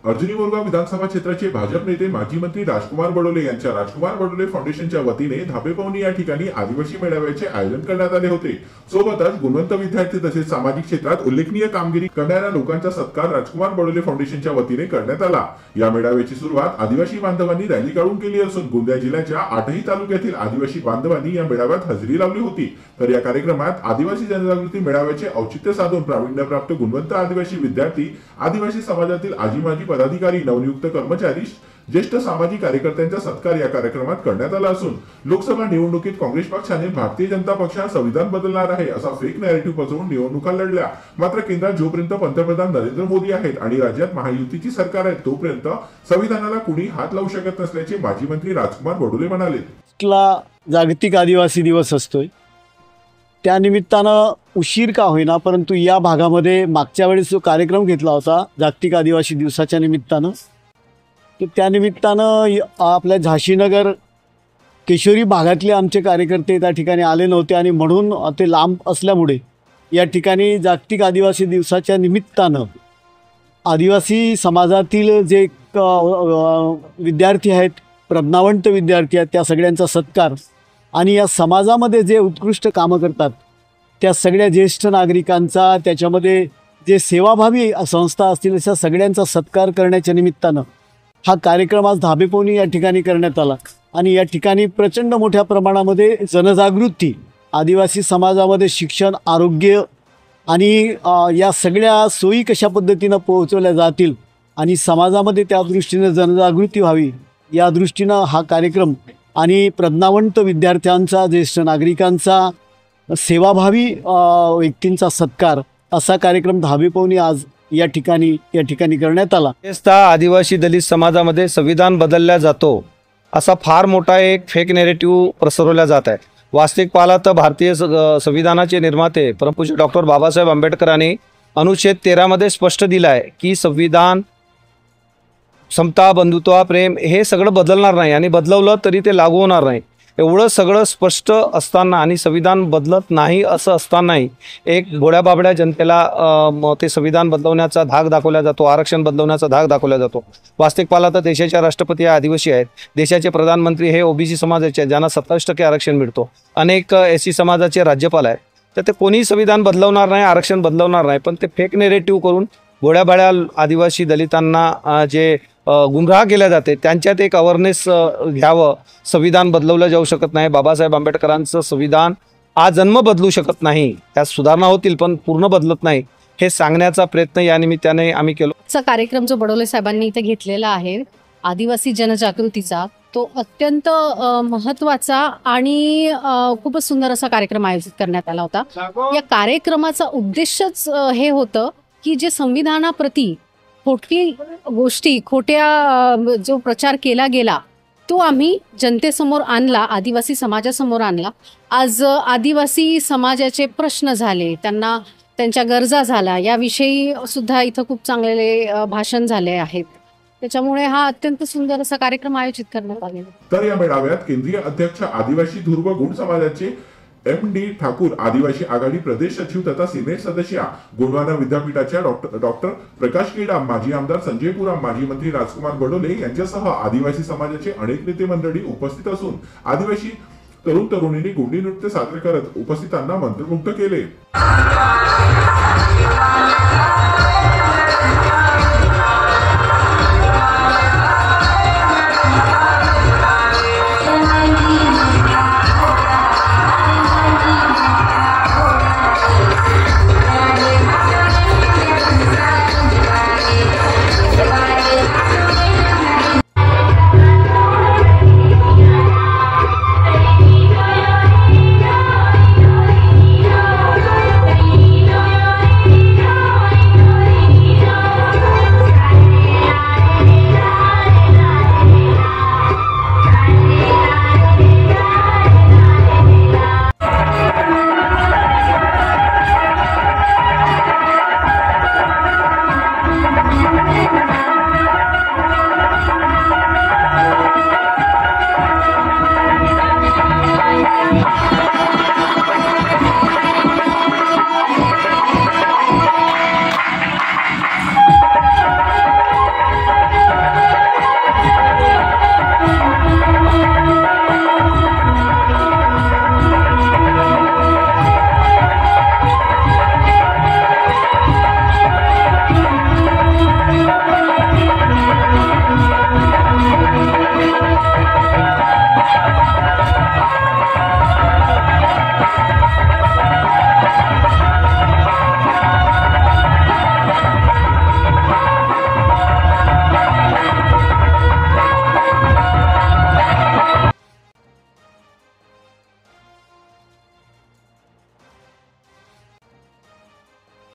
अर्जुनी मोरगाव विधानसभा क्षेत्राचे भाजप नेते माजी मंत्री राजकुमार बडोले यांच्या राजकुमार बडोले फाउंडेशनच्या वतीने धाबेपवनी या ठिकाणी आदिवासी मेळाव्याचे आयोजन करण्यात आले होते। सोबतच गुणवंत विद्यार्थी तसेच सामाजिक क्षेत्रात उल्लेखनीय कामगिरी करणाऱ्या लोकांचा सत्कार राजकुमार बडोले फाउंडेशनच्या वतीने करण्यात आला। या मेळाव्याची सुरुवात आदिवासी बांधवांनी रॅली काढून केली असून गोंदिया जिल्ह्याच्या 8ही तालुक्यातील आदिवासी बांधवांनी या मेळाव्यात हजेरी लावली होती। तर या कार्यक्रमात आदिवासी जनजागृती मेळाव्याचे औचित्य साधून प्रावीण्यप्राप्त गुणवंत आदिवासी विद्यार्थी, आदिवासी समाजातील आजी माजी पदाधिकारी, नवनियुक्त कर्मचारी, ज्येष्ठ सामाजिक कार्यकर्त्यांचा सत्कार या कार्यक्रमात करण्यात आला असून लोकसभा निवडणुकीत काँग्रेस पक्षाने भारतीय जनता पक्षाने संविधान बदलणार आहे असा फेक नॅरेटिव्ह पसरवून निवडणुका लढल्या। मात्र केंद्रात जोपर्यंत पंतप्रधान नरेंद्र मोदी आहेत आणि राज्यात महायुतीची सरकार आहे तोपर्यंत संविधानाला कुणी हात लावू शकत नसल्याचे माजी मंत्री राजकुमार बडोले म्हणाले। जागतिक आदिवासी दिवस असतोय, त्या निमित्तानं उशीर का होईना परंतु या भागामध्ये मागच्या वेळेस जो कार्यक्रम घेतला होता जागतिक आदिवासी दिवसाच्या निमित्तानं, तर त्या निमित्तानं आपल्या झाशीनगर केशरी भागातले आमचे कार्यकर्ते त्या ठिकाणी आले नव्हते आणि म्हणून ते लांब असल्यामुळे या ठिकाणी जागतिक आदिवासी दिवसाच्या निमित्तानं आदिवासी समाजातील जे विद्यार्थी आहेत, प्रज्ञावंत विद्यार्थी आहेत, त्या सगळ्यांचा सत्कार आणि या समाजामध्ये जे उत्कृष्ट कामं करतात त्या सगळ्या ज्येष्ठ नागरिकांचा, त्याच्यामध्ये जे सेवाभावी संस्था असतील अशा सगळ्यांचा सत्कार करण्याच्या निमित्तानं हा कार्यक्रम आज धाबेपवनी या ठिकाणी करण्यात आला। आणि या ठिकाणी प्रचंड मोठ्या प्रमाणामध्ये जनजागृती, आदिवासी समाजामध्ये शिक्षण, आरोग्य आणि या सगळ्या सोयी कशा पद्धतीनं पोहोचवल्या जातील आणि समाजामध्ये त्या दृष्टीने जनजागृती व्हावी या दृष्टीनं हा कार्यक्रम आणि प्रज्ञावंत विद्यार्थ्यांचा, ज्येष्ठ नागरिकांचा, सेवाभावी व्यक्तींचा सत्कार असा कार्यक्रम धाबेपवनी आज या ठिकाणी करण्यात आला। आदिवासी दलित समाजामध्ये संविधान बदलला जातो असा फार मोठा एक फेक नॅरेटिव्ह पसरवला जात आहे। वास्तविक पाहिला तर भारतीय संविधानाचे निर्माते परमपूज्य डॉक्टर बाबासाहेब आंबेडकरांनी अनुच्छेद 13 मध्ये स्पष्ट दिलं आहे की संविधान समता, बंधुत्व, प्रेम हे सगळं बदलणार नाही आणि बदलवलं तरी ते लागू होणार नाही। एवढं सगळं स्पष्ट असताना आणि संविधान बदलत नाही असं असतानाही एक भोळ्या बाबड्या जनतेला ते संविधान बदलवण्याचा धाक दाखवला जातो, आरक्षण बदलवण्याचा धाक दाखवला जातो। वास्तविक पाहिला तर देशाच्या राष्ट्रपती हे आदिवासी आहेत, देशाचे प्रधानमंत्री हे ओबीसी समाजाचे आहेत ज्यांना 27% आरक्षण मिळतो, अनेक एससी समाजाचे राज्यपाल आहेत। तर ते कोणीही संविधान बदलवणार नाही, आरक्षण बदलवणार नाही, पण ते फेक नॅरेटिव्ह करून भोळ्या भाड्या आदिवासी दलितांना जे गुमराह केल्या जाते त्यांच्यात एक अवेअरनेस घ्यावं। संविधान बदलवलं जाऊ शकत नाही, बाबासाहेब आंबेडकरांचं संविधान आजन्म बदलू शकत नाही, त्यात सुधारणा होतील पण पूर्ण बदलत नाही, हे सांगण्याचा प्रयत्न या निमित्ताने आम्ही केलो। चा कार्यक्रम जो बडोले साहेबांनी इथे घेतलेला आहे आदिवासी जनजागृतीचा, तो अत्यंत महत्त्वाचा आणि खूपच सुंदर असा कार्यक्रम आयोजित करण्यात आला होता। या कार्यक्रमाचा उद्देशच हे होतं की जे संविधानाप्रती खोटी गोष्टी, खोट्या जो प्रचार केला गेला तो आम्ही जनतेसमोर आणला, आदिवासी समाजासमोर आणला। आज आदिवासी समाजाचे प्रश्न झाले, त्यांना त्यांच्या गरजा झाल्या, याविषयी सुद्धा इथं खूप चांगले भाषण झाले आहेत। त्याच्यामुळे हा अत्यंत सुंदर असा कार्यक्रम आयोजित करण्यात आलेला। तर या मेळाव्यात केंद्रीय अध्यक्ष आदिवासी ध्रुव गुण समाजाचे MD ठाकूर, आदिवासी आघाडी प्रदेश सचिव तथा सिनेट सदस्य, गोंडवाना विद्यापीठाच्या डॉक्टर प्रकाश केडाम, माजी आमदार संजय पुराम, माजी मंत्री राजकुमार बडोले यांच्यासह आदिवासी समाजाचे अनेक नेते मंडळी उपस्थित असून आदिवासी तरुण तरुणींनी गोंडी नृत्य सादर करत उपस्थितांना मंत्रमुग्ध केले।